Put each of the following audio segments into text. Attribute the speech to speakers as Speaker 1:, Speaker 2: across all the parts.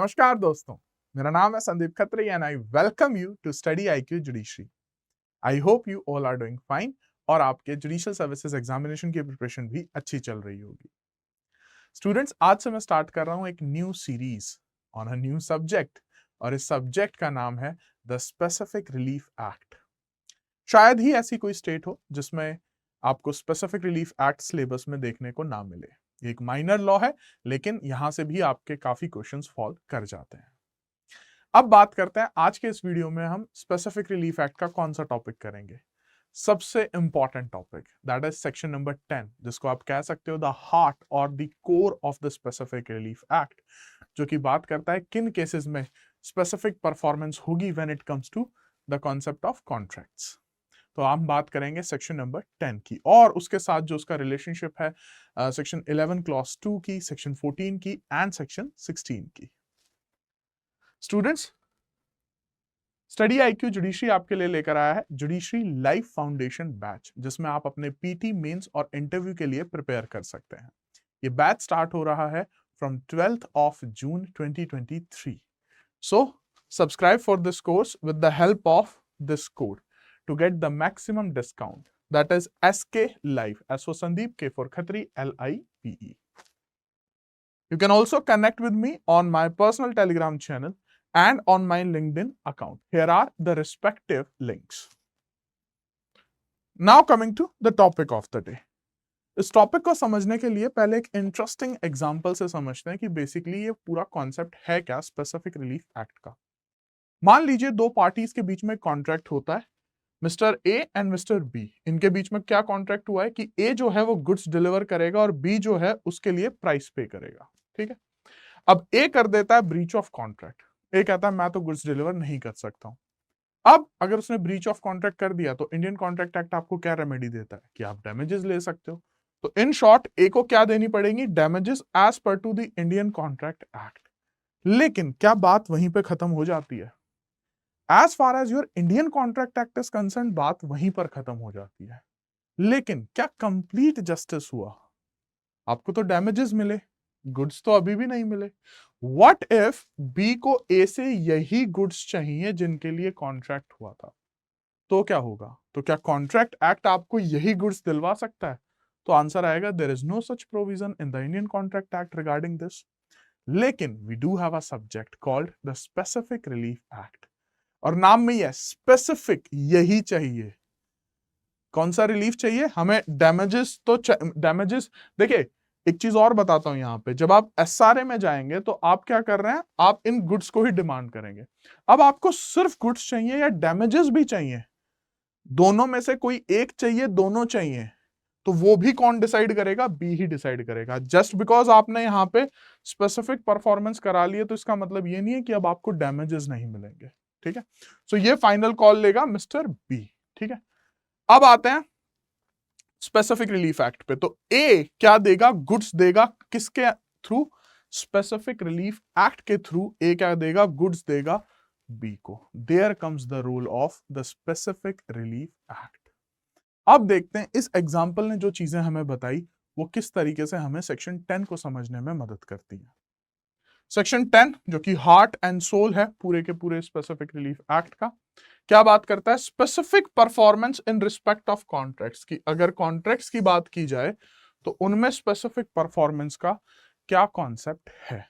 Speaker 1: नमस्कार दोस्तों, मेरा नाम है Sandeep Khatri and I welcome you to Study IQ judiciary. I hope you all are doing fine और आपके जुडिशियल सर्विसेज एग्जामिनेशन की प्रिपरेशन भी अच्छी चल रही होगी। स्टूडेंट्स, आज से मैं स्टार्ट कर रहा हूं एक new series on a new subject और इस सब्जेक्ट का नाम है द स्पेसिफिक रिलीफ एक्ट। शायद ही ऐसी कोई स्टेट हो जिसमें आपको स्पेसिफिक रिलीफ एक्ट सिलेबस में देखने को ना मिले। ये एक माइनर लॉ है, लेकिन यहां से भी आपके काफी क्वेश्चंस फॉल कर जाते हैं। अब बात करते हैं, आज के इस वीडियो में हम स्पेसिफिक रिलीफ एक्ट का कौन सा टॉपिक करेंगे। सबसे important topic, that is section number 10, जिसको आप कह सकते हो द हार्ट और the core of the specific relief Act, जो कि बात करता है किन केसेस में स्पेसिफिक परफॉर्मेंस होगी when it comes to the concept of contracts. तो हम बात करेंगे सेक्शन नंबर 10 की और उसके साथ जो उसका रिलेशनशिप है सेक्शन 11 क्लॉज 2 की, सेक्शन 14 की एंड सेक्शन 16 की। स्टूडेंट्स, स्टडी आईक्यू जुडिशरी आपके लिए लेकर आया है जुडिशरी लाइफ फाउंडेशन बैच, जिसमें आप अपने पीटी, मेंस और इंटरव्यू के लिए प्रिपेयर कर सकते हैं। ये बैच स्टार्ट हो रहा है from 12th of June 2023. So subscribe for this course with the help of this code to get the maximum discount, that is SK Live, S for Sandeep, K for Khatri, LIVE. You can also connect with me on my personal Telegram channel and on my LinkedIn account. Here are the respective links. Now coming to the topic of the day. इस topic को समझने के लिए पहले एक interesting example से समझते हैं कि बेसिकली ये पूरा कॉन्सेप्ट है क्या स्पेसिफिक रिलीफ एक्ट का। मान लीजिए दो पार्टीज के बीच में कॉन्ट्रैक्ट होता है, mister A and mister B. इनके बीच में क्या कॉन्ट्रैक्ट हुआ है कि ए जो है वो गुड्स डिलीवर करेगा और बी जो है उसके लिए प्राइस पे करेगा। ठीक है, अब ए कर देता है ब्रीच ऑफ कॉन्ट्रैक्ट। ए कहता है मैं तो गुड्स डिलीवर नहीं कर सकता हूं। अब अगर उसने ब्रीच ऑफ कॉन्ट्रैक्ट कर दिया तो इंडियन कॉन्ट्रैक्ट एक्ट आपको क्या रेमेडी देता है कि आप डैमेजेस ले सकते हो। तो इन शॉर्ट ए को क्या देनी पड़ेगी, damages as per to the Indian contract Act. लेकिन क्या बात वहीं पे खत्म हो जाती है? As far as your Indian contract Act is concern, बात वहीं पर खत्म हो जाती है। लेकिन क्या कंप्लीट जस्टिस हुआ? आपको तो डैमेजेस मिले, गुड्स तो अभी भी नहीं मिले। व्हाट इफ बी को ए से यही गुड्स चाहिए जिनके लिए कॉन्ट्रैक्ट हुआ था? तो क्या होगा? तो क्या कॉन्ट्रैक्ट एक्ट आपको यही गुड्स दिलवा सकता है? तो आंसर आएगा there is no such provision in the Indian contract act regarding this. लेकिन we do have a subject called the specific relief act, और नाम में ही है स्पेसिफिक, यही चाहिए। कौन सा रिलीफ चाहिए हमें? डैमेजेस तो डैमेजेस। देखिए, एक चीज और बताता हूं, यहां पे जब आप एसआरए में जाएंगे तो आप क्या कर रहे हैं, आप इन गुड्स को ही डिमांड करेंगे। अब आपको सिर्फ गुड्स चाहिए या डैमेजेस भी चाहिए? दोनों में से कोई एक चाहिए, दोनों चाहिए, तो वो भी कौन डिसाइड करेगा? बी ही डिसाइड करेगा। जस्ट बिकॉज आपने यहाँ पे स्पेसिफिक परफॉर्मेंस करा लिए तो इसका मतलब ये नहीं है कि अब आपको डैमेजेस नहीं मिलेंगे। ठीक है, सो ये फाइनल कॉल लेगा मिस्टर बी। ठीक है, अब आते हैं स्पेसिफिक रिलीफ एक्ट पे। तो ए क्या देगा? गुड्स देगा। किसके थ्रू? स्पेसिफिक रिलीफ एक्ट के थ्रू ए क्या देगा? गुड्स देगा बी को। There comes the rule of the specific relief Act. अब देखते हैं इस एग्जाम्पल ने जो चीजें हमें बताई वो किस तरीके से हमें सेक्शन 10 को समझने में मदद करती है। सेक्शन 10 जो कि हार्ट एंड सोल है पूरे के पूरे स्पेसिफिक रिलीफ एक्ट का, क्या बात करता है? Specific performance in respect of contracts की। अगर कॉन्ट्रैक्ट्स की बात की जाए तो उनमें स्पेसिफिक परफॉर्मेंस का क्या कॉन्सेप्ट है।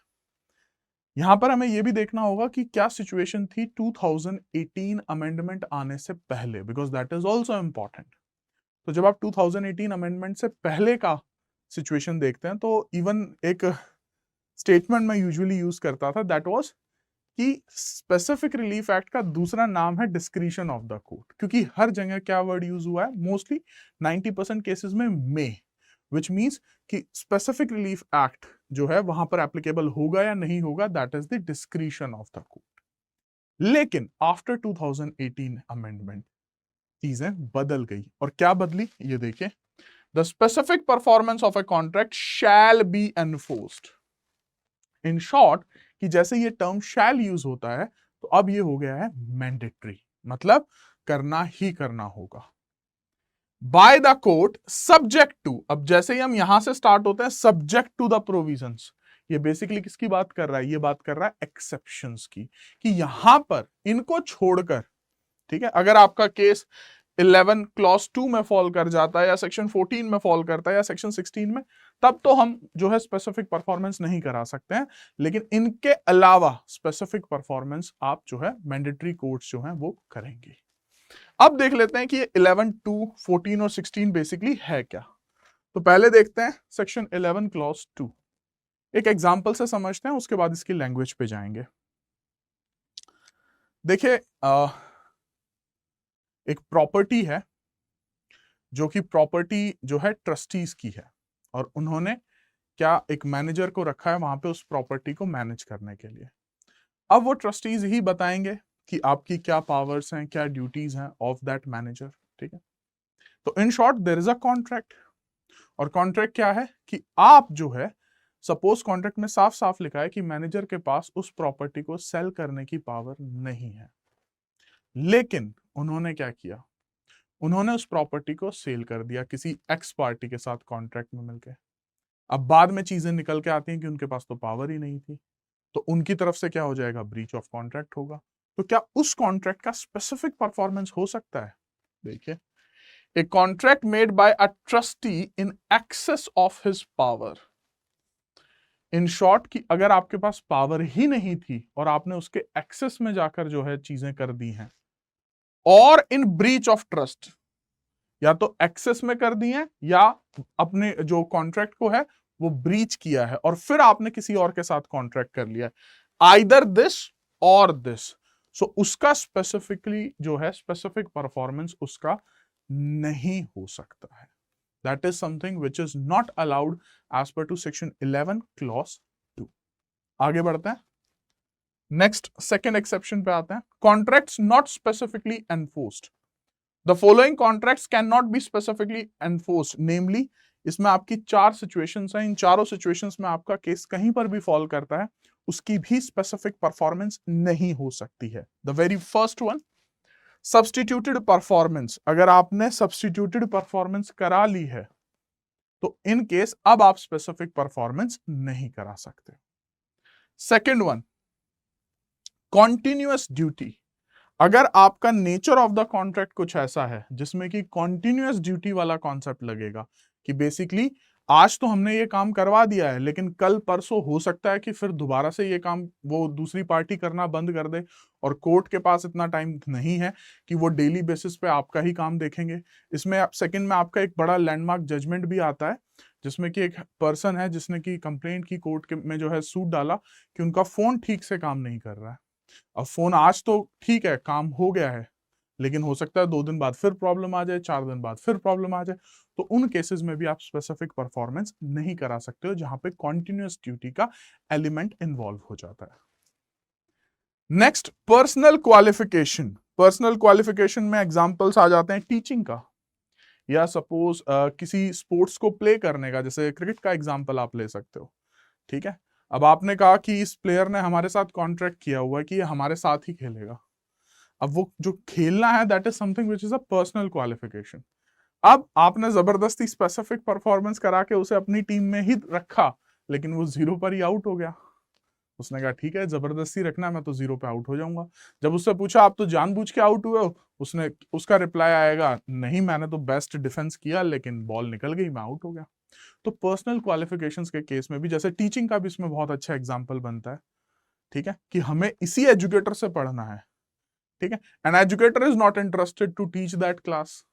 Speaker 1: यहां पर हमें यह भी देखना होगा कि क्या सिचुएशन थी 2018 अमेंडमेंट आने से पहले, because that is also important. तो जब आप 2018 अमेंडमेंट से पहले का सिचुएशन देखते हैं तो इवन एक स्टेटमेंट मैं यूजुअली यूज करता था, दैट वाज कि स्पेसिफिक रिलीफ एक्ट का दूसरा नाम है डिस्क्रिशन ऑफ द कोर्ट, क्योंकि हर जगह क्या वर्ड यूज हुआ है? मोस्टली 90% केसेस में मे, विच मींस कि स्पेसिफिक रिलीफ एक्ट जो है वहां पर एप्लीकेबल होगा या नहीं होगा, that is the discretion of the court. लेकिन आफ्टर 2018 अमेंडमेंट चीजें बदल गई, और क्या बदली ये देखिए। The specific performance of a contract shall be enforced. In short कि जैसे ये टर्म शैल यूज होता है तो अब ये हो गया है मैंडेटरी, मतलब करना ही करना होगा। By the court subject to, अब जैसे ही हम यहां से स्टार्ट होते हैं, सब्जेक्ट टू द प्रोविजंस, ये बेसिकली किसकी बात कर रहा है? ये बात कर रहा है एक्सेप्शंस की, कि यहां पर इनको छोड़कर, ठीक है, अगर आपका केस 11 क्लॉज 2 में फॉल कर जाता है या सेक्शन 14 में फॉल करता है या सेक्शन 16 में, तब तो हम जो है स्पेसिफिक परफॉर्मेंस नहीं करा सकते हैं, लेकिन इनके अलावा स्पेसिफिक परफॉर्मेंस आप जो है मैंडेटरी कोर्ट्स जो है वो करेंगे। अब देख लेते हैं कि ये 11, 2, 14 और 16 बेसिकली है क्या। तो पहले देखते हैं सेक्शन 11 क्लॉज 2, एक एग्जाम्पल से समझते हैं, उसके बाद इसकी लैंग्वेज पे जाएंगे। देखिए एक प्रॉपर्टी है जो कि प्रॉपर्टी जो है ट्रस्टीज की है, और उन्होंने क्या एक मैनेजर को रखा है वहां पे उस प्रॉपर्टी को मैनेज करने के लिए। अब वो ट्रस्टीज ही बताएंगे कि आपकी क्या पावर्स हैं, क्या ड्यूटीज हैं ऑफ दैट मैनेजर, ठीक है। तो in short there is a contract, और कॉन्ट्रैक्ट क्या है कि आप जो है, सपोज कॉन्ट्रैक्ट में साफ साफ लिखा है कि मैनेजर के पास उस प्रॉपर्टी को सेल करने की पावर नहीं है, लेकिन उन्होंने क्या किया, उन्होंने उस प्रॉपर्टी को सेल कर दिया किसी एक्स पार्टी के साथ कॉन्ट्रैक्ट में मिलकर। अब बाद में चीजें निकल के आती हैं कि उनके पास तो पावर ही नहीं थी, तो उनकी तरफ से क्या हो जाएगा, ब्रीच ऑफ कॉन्ट्रैक्ट होगा। तो क्या उस कॉन्ट्रैक्ट का स्पेसिफिक परफॉर्मेंस हो सकता है? देखिए, a contract made by a trustee in excess of his power. In short कि अगर आपके पास पावर ही नहीं थी और आपने उसके एक्सेस में जाकर जो है चीजें कर दी हैं, और इन ब्रीच ऑफ ट्रस्ट, या तो एक्सेस में कर दी हैं या अपने जो कॉन्ट्रैक्ट को है वो ब्रीच किया है और फिर आपने किसी और के साथ कॉन्ट्रैक्ट कर लिया है, आइदर दिस और दिस, सो उसका स्पेसिफिकली जो है स्पेसिफिक परफॉर्मेंस उसका नहीं हो सकता है। That is something which is not allowed as per to section 11 clause 2। आगे बढ़ते हैं, नेक्स्ट सेकेंड एक्सेप्शन पे आते हैं। Contracts not specifically enforced, the following contracts can not be specifically enforced, namely, इसमें आपकी 4 सिचुएशंस हैं, इन चारों सिचुएशंस में आपका केस कहीं पर भी फॉल करता है, उसकी भी स्पेसिफिक परफॉर्मेंस नहीं हो सकती है। The very first one, substituted performance, अगर आपने सब्स्टिट्यूटेड परफॉर्मेंस करा ली है तो इन केस अब आप स्पेसिफिक परफॉर्मेंस नहीं करा सकते। सेकेंड वन, कॉन्टिन्यूअस ड्यूटी, अगर आपका नेचर ऑफ द कॉन्ट्रैक्ट कुछ ऐसा है जिसमें कि कॉन्टिन्यूअस ड्यूटी वाला कॉन्सेप्ट लगेगा, कि बेसिकली आज तो हमने ये काम करवा दिया है लेकिन कल परसों हो सकता है कि फिर दोबारा से ये काम वो दूसरी पार्टी करना बंद कर दे, और कोर्ट के पास इतना टाइम नहीं है कि वो डेली बेसिस पे आपका ही काम देखेंगे। इसमें सेकंड में आपका एक बड़ा लैंडमार्क जजमेंट भी आता है, जिसमें कि एक पर्सन है जिसने की कंप्लेंट की कोर्ट के में जो है सूट डाला कि उनका फोन ठीक से काम नहीं कर रहा है। अब फोन आज तो ठीक है काम हो गया है, लेकिन हो सकता है 2 दिन बाद फिर प्रॉब्लम आ जाए, 4 दिन बाद फिर प्रॉब्लम आ जाए, तो उन केसेस में भी आप स्पेसिफिक परफॉर्मेंस नहीं करा सकते हो जहां पे कॉन्टिन्यूअस ड्यूटी का एलिमेंट इन्वॉल्व हो जाता है। Next, personal qualification. Personal qualification में एग्जांपल्स आ जाते हैं टीचिंग का, या सपोज किसी स्पोर्ट्स को प्ले करने का, जैसे क्रिकेट का एग्जांपल आप ले सकते हो, ठीक है। अब आपने कहा कि इस प्लेयर ने हमारे साथ कॉन्ट्रैक्ट किया हुआ है कि ये हमारे साथ ही खेलेगा, अब वो जो खेलना है that is something which is a personal qualification. अब आपने जबरदस्ती स्पेसिफिक परफॉर्मेंस करा के उसे अपनी टीम में ही रखा, लेकिन वो 0 पर ही आउट हो गया। उसने कहा ठीक है जबरदस्ती रखना, मैं तो 0 पे आउट हो जाऊंगा। जब उससे पूछा आप तो जानबूझ के आउट हुए हो, उसका रिप्लाई आएगा नहीं मैंने तो बेस्ट डिफेंस किया लेकिन बॉल निकल गई, मैं आउट हो गया। तो पर्सनल क्वालिफिकेशंस के केस में भी, जैसे टीचिंग का भी इसमें बहुत अच्छा एग्जांपल बनता है, ठीक है, कि हमें इसी एजुकेटर से पढ़ना है, ठीक है, an educator is not interested to teach that class,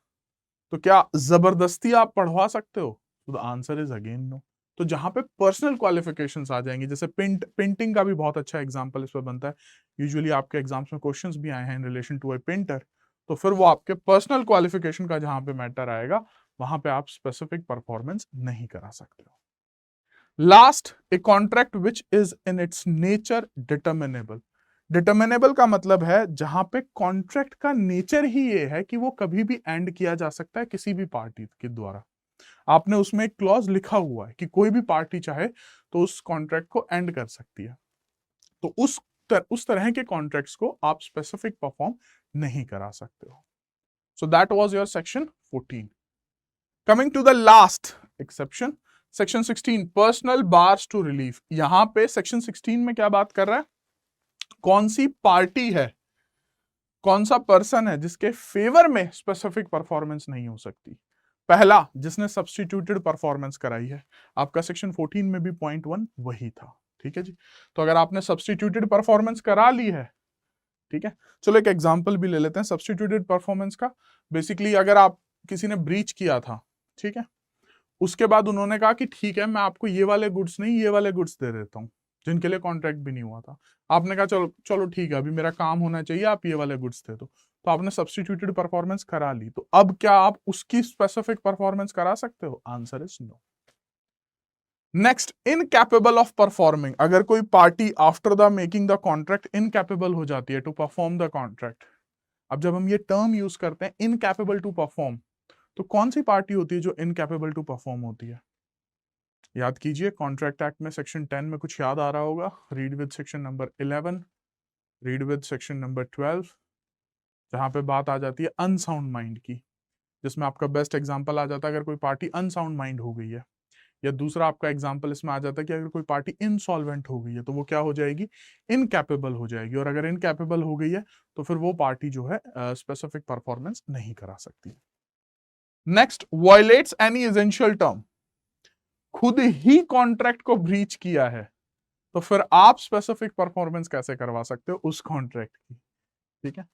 Speaker 1: तो क्या जबरदस्ती आप पढ़वा सकते हो? तो the answer is again no. तो जहां पे पर्सनल क्वालिफिकेशंस आ जाएंगी, जैसे पेंटिंग का भी बहुत अच्छा एग्जांपल इस पर बनता है, यूजुअली आपके एग्जाम्स में क्वेश्चंस भी आए हैं in relation to a painter, तो फिर वो आपके पर्सनल क्वालिफिकेशन का जहां पे मैटर आएगा वहां पे आप स्पेसिफिक परफॉर्मेंस नहीं करा सकते हो। Last, a contract which is in its nature determinable. Determinable का मतलब है जहां पे कॉन्ट्रैक्ट का नेचर ही ये है कि वो कभी भी एंड किया जा सकता है किसी भी पार्टी के द्वारा। आपने उसमें एक क्लॉज लिखा हुआ है कि कोई भी पार्टी चाहे तो उस कॉन्ट्रैक्ट को एंड कर सकती है, तो उस तरह के कॉन्ट्रैक्ट्स को आप स्पेसिफिक परफॉर्म नहीं करा सकते हो। So that was your section 14। Coming to the last exception, section 16 personal bars to relief. यहां पे सेक्शन 16 में क्या बात कर रहा है, कौन सी पार्टी है, कौन सा पर्सन है जिसके फेवर में स्पेसिफिक परफॉर्मेंस नहीं हो सकती। पहला, जिसने सब्सटीट्यूटेड परफॉर्मेंस कराई है, आपका सेक्शन 14 में भी पॉइंट 1 वही था, ठीक है जी। तो अगर आपने सब्सटीट्यूटेड परफॉर्मेंस करा ली है, ठीक है, चलो एक एग्जांपल भी ले लेते हैं सब्सटीट्यूटेड परफॉर्मेंस का। बेसिकली अगर आप किसी ने ब्रीच किया था, ठीक है, उसके बाद उन्होंने कहा कि ठीक है मैं आपको ये वाले गुड्स नहीं ये वाले गुड्स दे देता हूं जिनके लिए कॉन्ट्रैक्ट भी नहीं हुआ था। आपने कहा चलो चलो ठीक है अभी मेरा काम होना चाहिए, आप ये वाले गुड्स दे दो। तो आपने सब्सटीट्यूटेड परफॉर्मेंस करा ली, तो अब क्या आप उसकी स्पेसिफिक परफॉर्मेंस करा सकते हो? Answer is no. Next, incapable of performing. अगर कोई party after the making the contract incapable हो जाती है टू परफॉर्म द कॉन्ट्रैक्ट। अब जब हम ये टर्म यूज करते हैं इनकैपेबल टू परफॉर्म, तो कौन सी पार्टी होती है जो इनकैपेबल टू परफॉर्म होती है? याद कीजिए, कॉन्ट्रैक्ट एक्ट में सेक्शन 10 में कुछ याद आ रहा होगा, read with section number 11, read with section number 12, जहां पे बात आ जाती है अनसाउंड माइंड की, जिसमें आपका बेस्ट एग्जांपल आ जाता है अगर कोई पार्टी अनसाउंड माइंड हो गई है, या दूसरा आपका एग्जांपल इसमें आ जाता है कि अगर कोई पार्टी इनसॉल्वेंट हो गई है तो वो क्या हो जाएगी? इनकैपेबल हो जाएगी। और अगर इनकैपेबल हो गई है तो फिर वो पार्टी जो है स्पेसिफिक परफॉर्मेंस नहीं करा सकती। Next, violets any essential term. खुद ही कॉन्ट्रैक्ट को ब्रीच किया है तो फिर आप स्पेसिफिक परफॉर्मेंस कैसे करवा सकते हो उस कॉन्ट्रैक्ट की, ठीक है।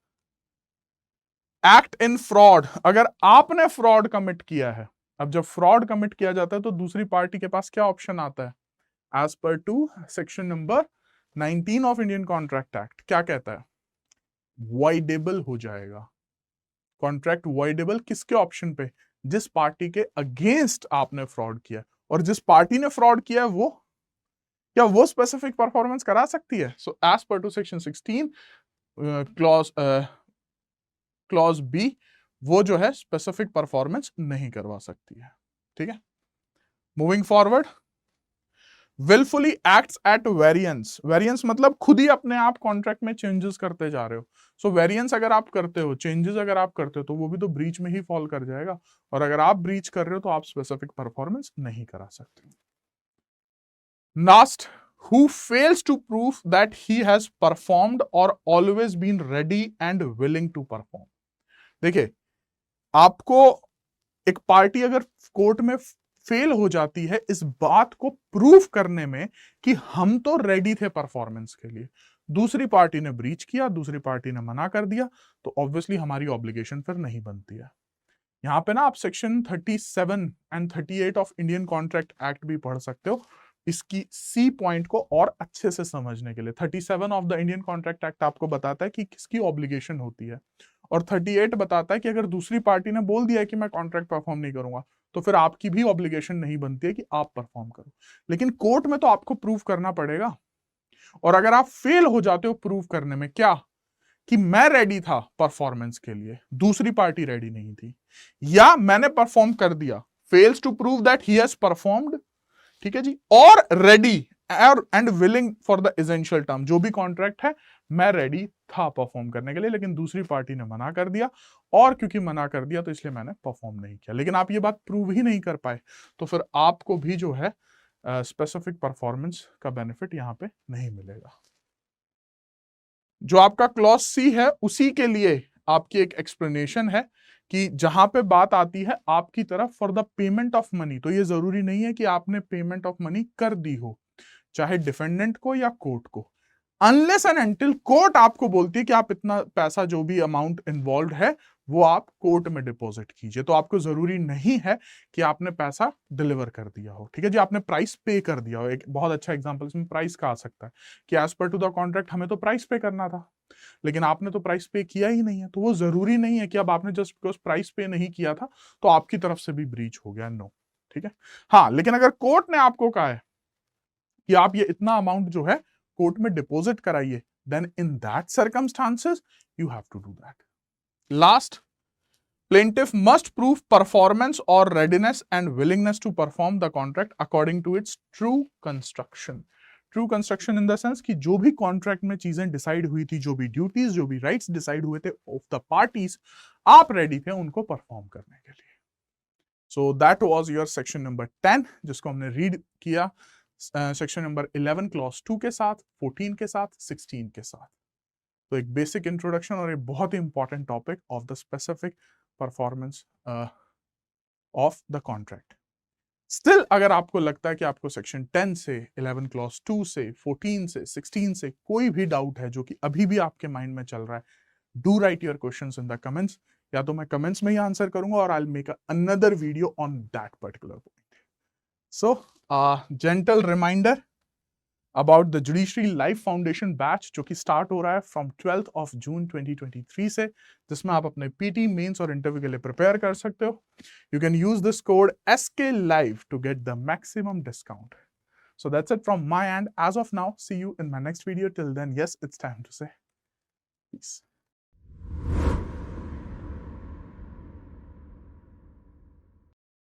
Speaker 1: एक्ट इन फ्रॉड, अगर आपने फ्रॉड कमिट किया है, अब जब फ्रॉड कमिट किया जाता है तो दूसरी पार्टी के पास क्या ऑप्शन आता है? As per to section number 19 of Indian contract Act क्या कहता है? वॉइडेबल हो जाएगा कॉन्ट्रैक्ट। वॉइडेबल किसके ऑप्शन पे? जिस पार्टी के अगेंस्ट आपने फ्रॉड किया, और जिस पार्टी ने फ्रॉड किया है वो क्या वो स्पेसिफिक परफॉर्मेंस करा सकती है? So as per to section 16 clause B, वो जो है स्पेसिफिक परफॉर्मेंस नहीं करवा सकती है, ठीक है। Moving forward, wilfully acts at variance. Variance मतलब खुद ही अपने आप कॉन्ट्रैक्ट में चेंजेस करते जा रहे हो। सो वेरिएंस अगर आप करते हो, चेंजेस अगर आप करते हो, तो वो भी तो ब्रीच में ही फॉल कर जाएगा, और अगर आप ब्रीच कर रहे हो तो आप स्पेसिफिक परफॉर्मेंस नहीं करा सकते। Last, who fails to prove that he has performed or always been ready and willing to perform। देखिए, आपको एक पार्टी अगर कोर्ट में फेल हो जाती है इस बात को प्रूव करने में कि हम तो रेडी थे परफॉर्मेंस के लिए, दूसरी पार्टी ने ब्रीच किया, दूसरी पार्टी ने मना कर दिया, तो ऑब्वियसली हमारी ऑब्लिगेशन फिर नहीं बनती है। यहां पे ना आप section 37 and 38 of Indian contract act भी पढ़ सकते हो इसकी सी पॉइंट को और अच्छे से समझने के लिए। 37 of the Indian contract act आपको बताता है कि किसकी ऑब्लिगेशन होती है, और 38 बताता है कि अगर दूसरी पार्टी ने बोल दिया है कि मैं कॉन्ट्रैक्ट परफॉर्म नहीं करूंगा तो फिर आपकी भी ऑब्लिगेशन नहीं बनती है कि आप परफॉर्म करो। लेकिन कोर्ट में तो आपको प्रूव करना पड़ेगा, और अगर आप फेल हो जाते हो प्रूव करने में, क्या कि मैं रेडी था परफॉर्मेंस के लिए, दूसरी पार्टी रेडी नहीं थी, या मैंने परफॉर्म कर दिया, fails to prove that he has performed, ठीक है जी, और ready and willing for the essential term, जो भी कॉन्ट्रैक्ट है मैं रेडी था परफॉर्म करने के लिए, लेकिन दूसरी पार्टी ने मना कर दिया, और क्योंकि मना कर दिया तो इसलिए मैंने परफॉर्म नहीं किया, लेकिन आप ये बात प्रूव ही नहीं कर पाए, तो फिर आपको भी जो है स्पेसिफिक परफॉर्मेंस का बेनिफिट यहां पे नहीं मिलेगा। जो आपका क्लॉज सी है उसी के लिए आपकी एक एक्सप्लेनेशन है कि जहां पे बात आती है आपकी तरफ for the payment of money, तो ये जरूरी नहीं है कि आपने पेमेंट ऑफ मनी कर दी हो, चाहे डिफेंडेंट को या कोर्ट को, अनलेस एंड अनटिल कोर्ट आपको बोलती है कि आप इतना पैसा जो भी अमाउंट इन्वॉल्व है वो आप कोर्ट में डिपॉजिट कीजिए, तो आपको जरूरी नहीं है कि आपने पैसा डिलीवर कर दिया हो, ठीक है जी, आपने प्राइस पे कर दिया हो। एक बहुत अच्छा एग्जांपल इसमें प्राइस का आ सकता है कि as per to the contract हमें तो प्राइस पे करना था, लेकिन आपने तो प्राइस पे किया ही नहीं है, तो वो जरूरी नहीं है कि अब आपने जस्ट बिकॉज प्राइस पे नहीं किया था तो आपकी तरफ से भी ब्रीच हो गया, नो, ठीक है। हाँ, लेकिन अगर कोर्ट ने आपको कहा है कि आप ये इतना अमाउंट जो है कोर्ट में डिपॉजिट कराइए, then in that circumstances you have to do that. Last, plaintiff must prove performance or readiness and willingness to perform the contract according to its true construction। True construction in the sense कि जो भी contract में चीजें decide हुई थी, जो भी duties, जो भी राइट्स डिसाइड हुए थे ऑफ द पार्टीज, आप रेडी थे उनको परफॉर्म करने के लिए। सो that was your section number 10 जिसको हमने रीड किया सेक्शन नंबर 11 क्लॉज 2 के साथ, 14 के साथ, 16 के साथ। तो एक बेसिक इंट्रोडक्शन और एक बहुत ही important topic of the specific performance of the contract. Still अगर आपको लगता है कि आपको सेक्शन 10 से 11 क्लॉज 2 से 14 से 16 से कोई भी डाउट है जो कि अभी भी आपके माइंड में चल रहा है, do write your questions in the comments, या तो मैं कमेंट्स में ही आंसर करूंगा और I will make another video on that particular point. So gentle reminder about the judiciary life foundation batch जो कि स्टार्ट हो रहा है फ्रॉम 12th of June 2023 से, जिसमें आप अपने पीटी, मेंस और इंटरव्यू के लिए प्रिपेयर कर सकते हो। You can use this code SK Live to get the maximum discount. So that's it from my end as of now. See you in my next video. Till then, yes, it's time to say peace.